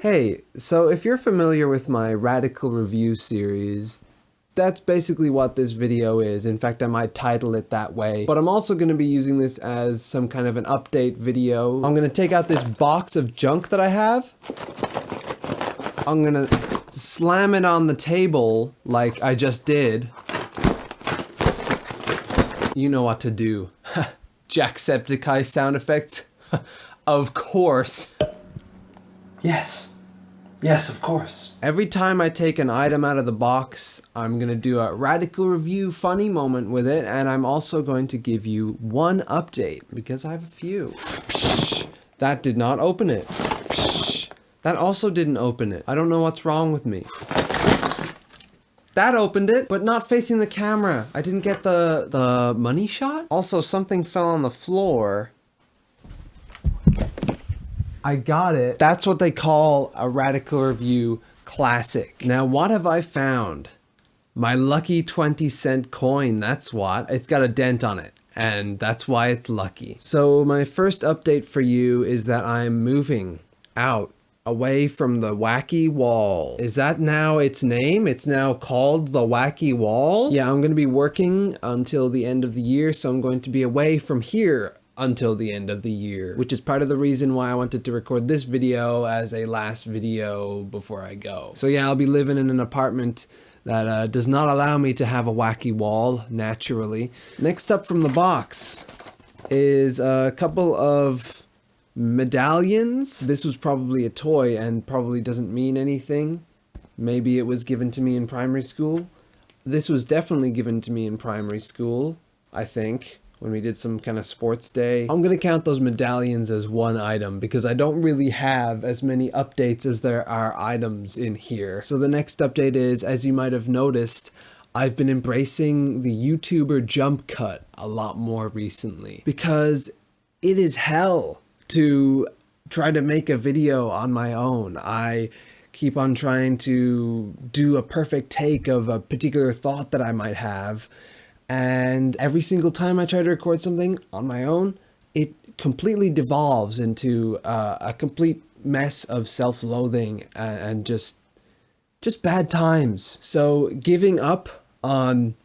Hey, so if you're familiar with my Radical Review series, that's basically what this video is. In fact, I might title it that way, but I'm also going to be using this as some kind of an update video. I'm going to take out this box of junk that I have. I'm going to slam it on the table like I just did. You know what to do. Jacksepticeye sound effects? Of course. Yes, of course. Every time I take an item out of the box, I'm gonna do a Radical Review funny moment with it, and I'm also going to give you one update, because I have a few. That did not open it. That also didn't open it. I don't know what's wrong with me. That opened it, but not facing the camera. I didn't get the money shot? Also, something fell on the floor. I got it. That's what they call a Radical Review classic. Now, what have I found? My lucky 20-cent coin, that's what. It's got a dent on it, and that's why it's lucky. So my first update for you is that I'm moving out, away from the wacky wall. Is that now its name? It's now called the wacky wall? Yeah, I'm going to be working until the end of the year, so I'm going to be away from here until the end of the year, which is part of the reason why I wanted to record this video as a last video before I go. So yeah, I'll be living in an apartment that does not allow me to have a wacky wall, naturally. Next up from the box is a couple of medallions. This was probably a toy and probably doesn't mean anything. Maybe it was given to me in primary school. This was definitely given to me in primary school, I think, when we did some kind of sports day. I'm gonna count those medallions as one item because I don't really have as many updates as there are items in here. So the next update is, as you might have noticed, I've been embracing the YouTuber jump cut a lot more recently because it is hell to try to make a video on my own. I keep on trying to do a perfect take of a particular thought that I might have, and every single time I try to record something on my own, it completely devolves into a complete mess of self-loathing and just bad times. So giving up on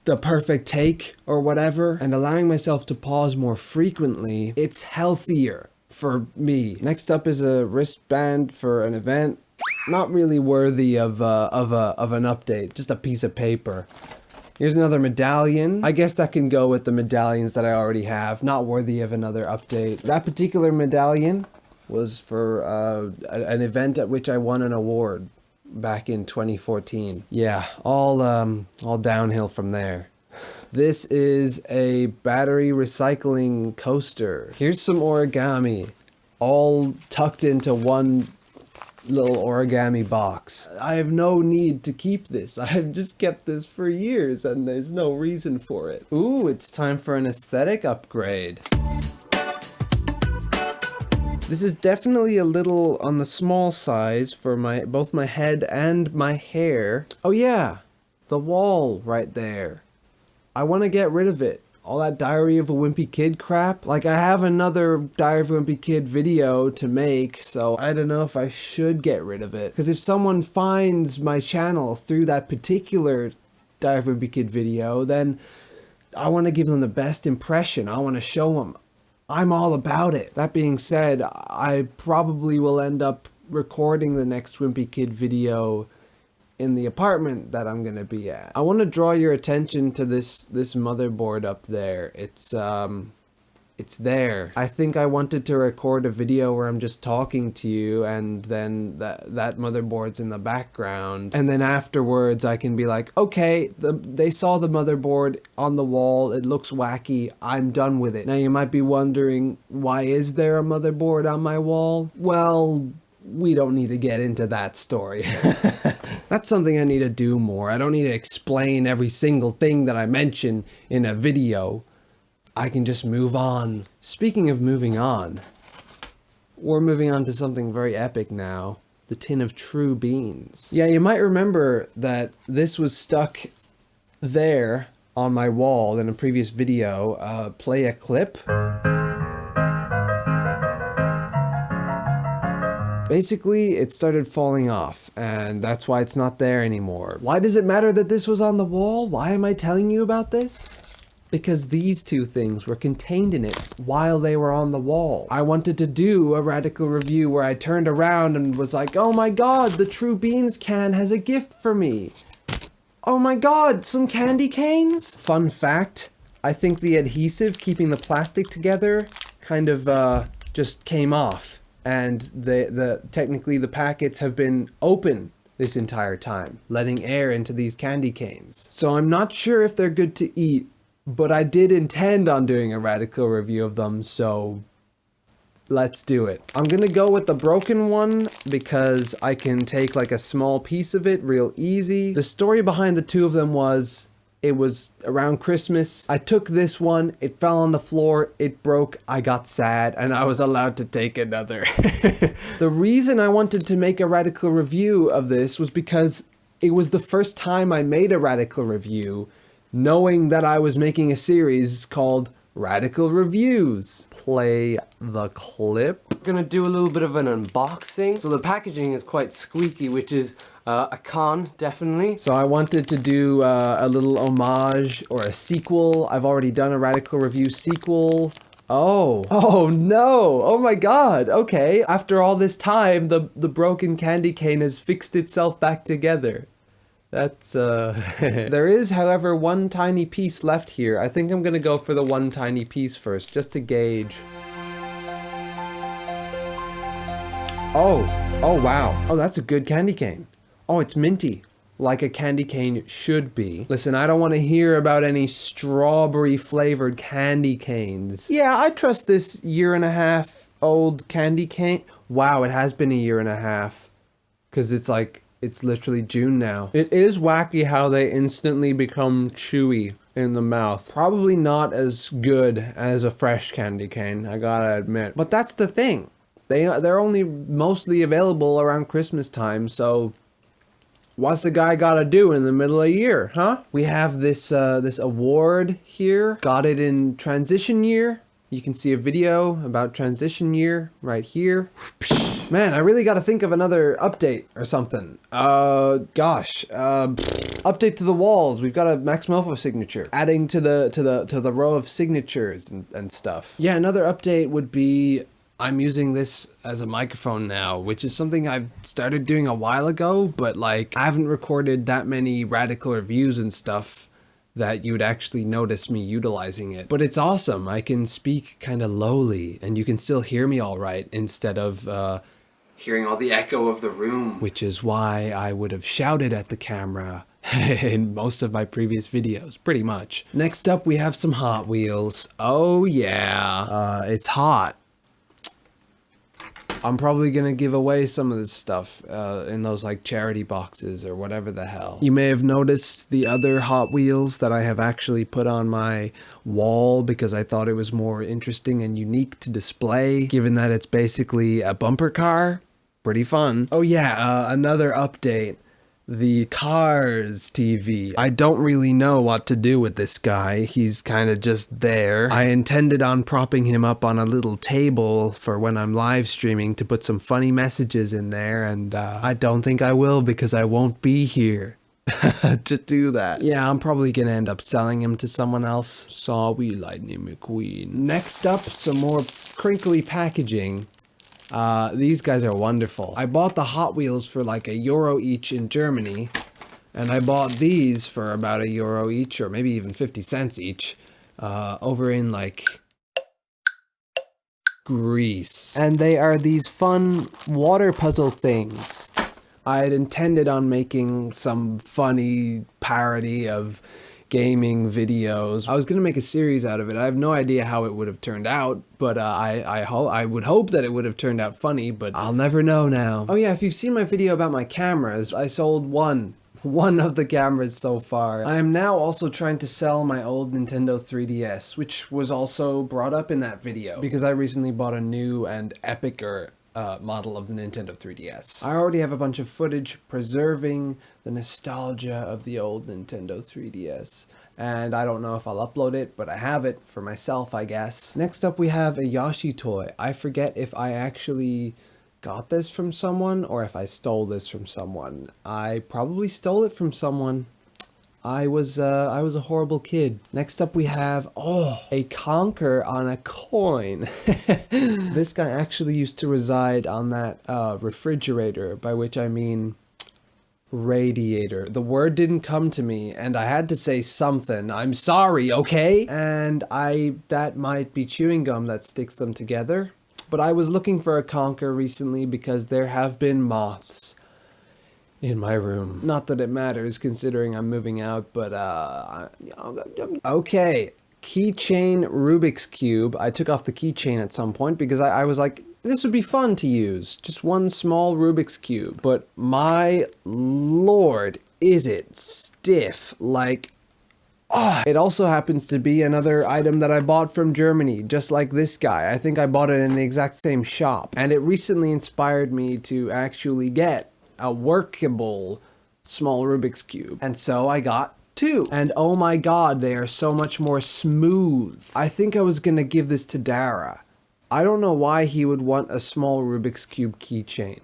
the perfect take or whatever and allowing myself to pause more frequently, it's healthier for me. Next up is a wristband for an event. Not really worthy of an update, just a piece of paper. Here's another medallion. I guess that can go with the medallions that I already have. Not worthy of another update. That particular medallion was for an event at which I won an award back in 2014. Yeah, all downhill from there. This is a battery recycling coaster. Here's some origami, all tucked into one little origami box. I have no need to keep this. I have just kept this for years and there's no reason for it. Ooh, it's time for an aesthetic upgrade. This is definitely a little on the small size for both my head and my hair. Oh yeah, the wall right there. I want to get rid of it. All that Diary of a Wimpy Kid crap. Like, I have another Diary of a Wimpy Kid video to make, so I don't know if I should get rid of it. Because if someone finds my channel through that particular Diary of a Wimpy Kid video, then I want to give them the best impression. I want to show them I'm all about it. That being said, I probably will end up recording the next Wimpy Kid video in the apartment that I'm gonna be at. I want to draw your attention to this motherboard up there. It's there. I think I wanted to record a video where I'm just talking to you and then that motherboard's in the background. And then afterwards I can be like, okay, they saw the motherboard on the wall. It looks wacky. I'm done with it. Now you might be wondering, why is there a motherboard on my wall? Well, we don't need to get into that story. That's something I need to do more. I don't need to explain every single thing that I mention in a video. I can just move on. Speaking of moving on, we're moving on to something very epic now. The tin of true beans. Yeah, you might remember that this was stuck there on my wall in a previous video. Play a clip. Basically, it started falling off, and that's why it's not there anymore. Why does it matter that this was on the wall? Why am I telling you about this? Because these two things were contained in it while they were on the wall. I wanted to do a radical review where I turned around and was like, oh my god, the True Beans can has a gift for me. Oh my god, some candy canes? Fun fact, I think the adhesive keeping the plastic together kind of just came off. And technically the packets have been open this entire time, letting air into these candy canes. So I'm not sure if they're good to eat, but I did intend on doing a radical review of them, so let's do it. I'm gonna go with the broken one because I can take like a small piece of it real easy. The story behind the two of them was, it was around Christmas. I took this one, it fell on the floor, it broke, I got sad, and I was allowed to take another. The reason I wanted to make a radical review of this was because it was the first time I made a radical review, knowing that I was making a series called Radical Reviews. Play the clip. I'm gonna do a little bit of an unboxing. So the packaging is quite squeaky, which is a con, definitely. So I wanted to do a little homage or a sequel. I've already done a Radical Review sequel. Oh no, oh my god, okay. After all this time, the broken candy cane has fixed itself back together. That's, There is, however, one tiny piece left here. I think I'm gonna go for the one tiny piece first, just to gauge. Oh wow. Oh, that's a good candy cane. Oh, it's minty, like a candy cane should be. Listen, I don't want to hear about any strawberry flavored candy canes. Yeah, I trust this 1.5-year old candy cane. Wow, it has been 1.5 years. 'Cause it's literally June now. It is wacky how they instantly become chewy in the mouth. Probably not as good as a fresh candy cane, I gotta admit. But that's the thing. They're only mostly available around Christmas time, so what's the guy gotta do in the middle of the year, huh? We have this this award here. Got it in transition year. You can see a video about transition year right here. Man, I really gotta think of another update or something. Gosh. Update to the walls. We've got a Max Mofo signature. Adding to the row of signatures and stuff. Yeah, another update would be I'm using this as a microphone now, which is something I've started doing a while ago, but like I haven't recorded that many radical reviews and stuff that you would actually notice me utilizing it. But it's awesome. I can speak kind of lowly and you can still hear me all right instead of hearing all the echo of the room, which is why I would have shouted at the camera in most of my previous videos, pretty much. Next up, we have some Hot Wheels. Oh yeah, it's hot. I'm probably gonna give away some of this stuff in those like charity boxes or whatever the hell. You may have noticed the other Hot Wheels that I have actually put on my wall because I thought it was more interesting and unique to display, given that it's basically a bumper car. Pretty fun. Oh yeah, another update. The Cars TV. I don't really know what to do with this guy. He's kind of just there. I intended on propping him up on a little table for when I'm live streaming to put some funny messages in there, and I don't think I will because I won't be here to do that. Yeah, I'm probably gonna end up selling him to someone else. Sorry, Lightning McQueen. Next up, some more crinkly packaging. These guys are wonderful. I bought the Hot Wheels for like €1 each in Germany, and I bought these for about €1 each, or maybe even 50 cents each, over in like Greece. And they are these fun water puzzle things. I had intended on making some funny parody of gaming videos. I was gonna make a series out of it. I have no idea how it would have turned out, but I would hope that it would have turned out funny, but I'll never know now. Oh yeah, if you've seen my video about my cameras, I sold one of the cameras so far. I am now also trying to sell my old Nintendo 3DS, which was also brought up in that video, because I recently bought a new and epicer model of the Nintendo 3DS. I already have a bunch of footage preserving the nostalgia of the old Nintendo 3DS, and I don't know if I'll upload it, but I have it for myself, I guess. Next up, we have a Yoshi toy. I forget if I actually got this from someone or if I stole this from someone. I probably stole it from someone. I was a horrible kid. Next up we have, a conker on a coin. This guy actually used to reside on that refrigerator, by which I mean radiator. The word didn't come to me and I had to say something. I'm sorry, okay? And that might be chewing gum that sticks them together. But I was looking for a conker recently because there have been moths in my room. Not that it matters considering I'm moving out, but okay. Keychain Rubik's Cube. I took off the keychain at some point because I was like, this would be fun to use. Just one small Rubik's Cube. But my lord, is it stiff. Like, it also happens to be another item that I bought from Germany, just like this guy. I think I bought it in the exact same shop. And it recently inspired me to actually get a workable small Rubik's Cube. And so I got two. And oh my god, they are so much more smooth. I think I was gonna give this to Dara. I don't know why he would want a small Rubik's Cube keychain.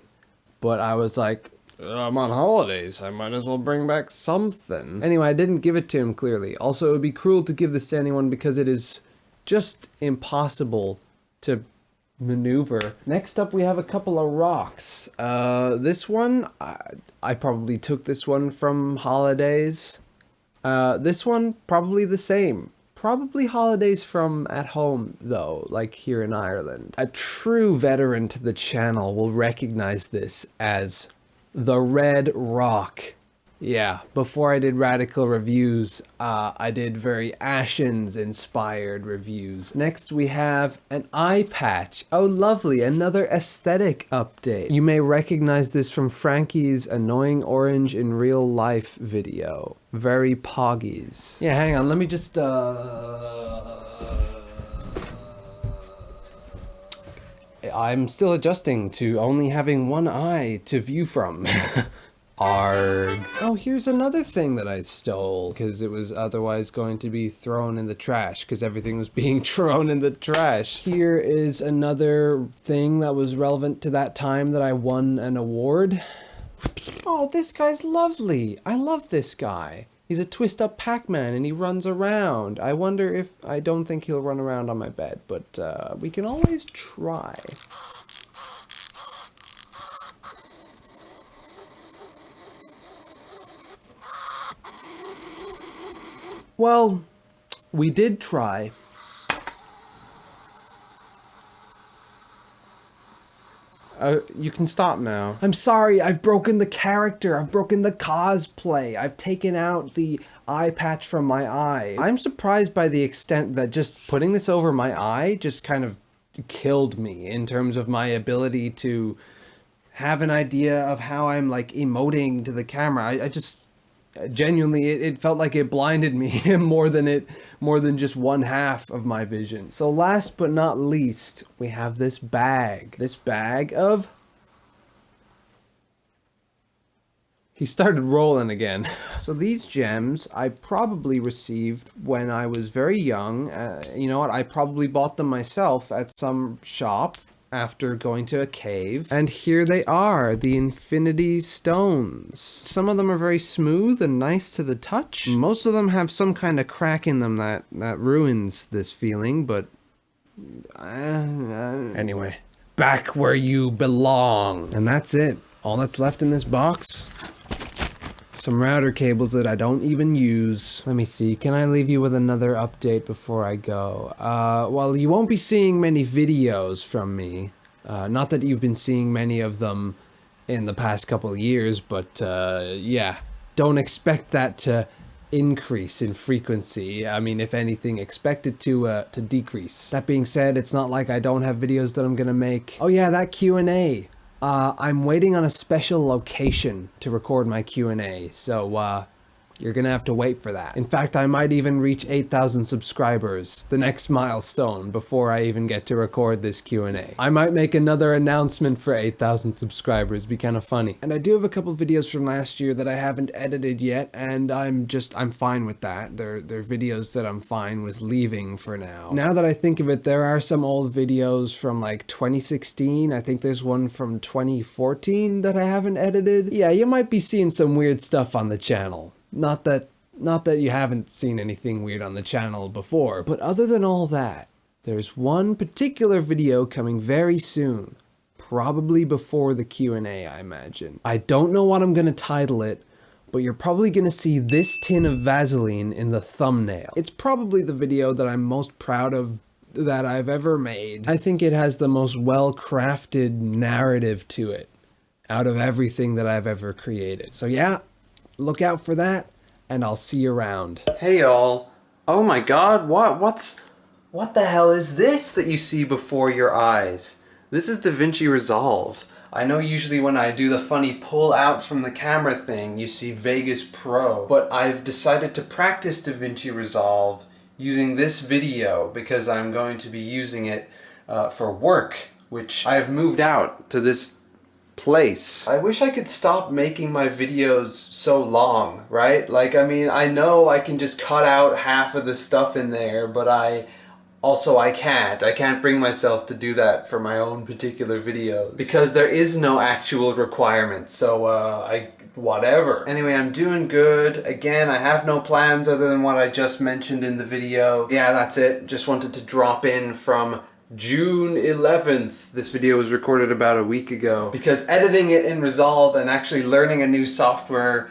But I was like, I'm on holidays, I might as well bring back something. Anyway, I didn't give it to him, clearly. Also, it would be cruel to give this to anyone because it is just impossible to maneuver. Next up, we have a couple of rocks. This one, I probably took this one from holidays. This one, probably the same. Probably holidays from at home, though, like here in Ireland. A true veteran to the channel will recognize this as the Red Rock. Yeah, before I did radical reviews, I did very Ashens-inspired reviews. Next, we have an eye patch. Oh, lovely, another aesthetic update. You may recognize this from Frankie's Annoying Orange in Real Life video. Very poggies. Yeah, hang on, let me just, I'm still adjusting to only having one eye to view from. Arg. Oh, here's another thing that I stole, because it was otherwise going to be thrown in the trash, because everything was being thrown in the trash. Here is another thing that was relevant to that time that I won an award. Oh, this guy's lovely. I love this guy. He's a twist-up Pac-Man, and he runs around. I wonder if... I don't think he'll run around on my bed, but we can always try. Well, we did try. You can stop now. I'm sorry, I've broken the character, I've broken the cosplay, I've taken out the eye patch from my eye. I'm surprised by the extent that just putting this over my eye just kind of killed me in terms of my ability to have an idea of how I'm like emoting to the camera. I just... genuinely, it felt like it blinded me more than just one half of my vision. So last but not least, we have this bag. This bag of... He started rolling again. So these gems I probably received when I was very young. You know what? I probably bought them myself at some shop after going to a cave. And here they are, the Infinity Stones. Some of them are very smooth and nice to the touch. Most of them have some kind of crack in them that ruins this feeling, but... Anyway, back where you belong. And that's it. All that's left in this box. Some router cables that I don't even use. Let me see, can I leave you with another update before I go? Well, you won't be seeing many videos from me. Not that you've been seeing many of them in the past couple of years, but yeah. Don't expect that to increase in frequency. I mean, if anything, expect it to decrease. That being said, it's not like I don't have videos that I'm gonna make. Oh yeah, that Q&A. I'm waiting on a special location to record my Q&A, so You're gonna have to wait for that. In fact, I might even reach 8,000 subscribers, the next milestone, before I even get to record this Q&A. I might make another announcement for 8,000 subscribers, be kind of funny. And I do have a couple videos from last year that I haven't edited yet, and I'm fine with that. They're videos that I'm fine with leaving for now. Now that I think of it, there are some old videos from like 2016. I think there's one from 2014 that I haven't edited. Yeah, you might be seeing some weird stuff on the channel. Not that you haven't seen anything weird on the channel before, but other than all that, there's one particular video coming very soon, probably before the Q&A, I imagine. I don't know what I'm gonna title it, but you're probably gonna see this tin of Vaseline in the thumbnail. It's probably the video that I'm most proud of that I've ever made. I think it has the most well-crafted narrative to it out of everything that I've ever created. So yeah, look out for that, and I'll see you around. Hey y'all. Oh my god, what the hell is this that you see before your eyes? This is DaVinci Resolve. I know usually when I do the funny pull out from the camera thing, you see Vegas Pro, but I've decided to practice DaVinci Resolve using this video because I'm going to be using it for work, which I've moved out to this place. I wish I could stop making my videos so long, right? Like, I mean, I know I can just cut out half of the stuff in there, but I can't bring myself to do that for my own particular videos because there is no actual requirement, so whatever. Anyway, I'm doing good. Again, I have no plans other than what I just mentioned in the video. Yeah, that's it. Just wanted to drop in from June 11th. This video was recorded about a week ago because editing it in Resolve and actually learning a new software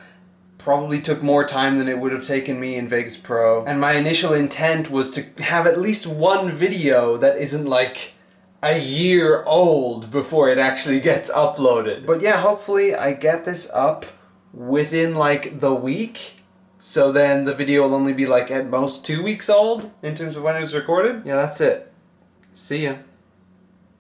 probably took more time than it would have taken me in Vegas Pro. And my initial intent was to have at least one video that isn't like a year old before it actually gets uploaded. But yeah, hopefully I get this up within like the week. So then the video will only be like at most 2 weeks old in terms of when it was recorded. Yeah, that's it. See ya.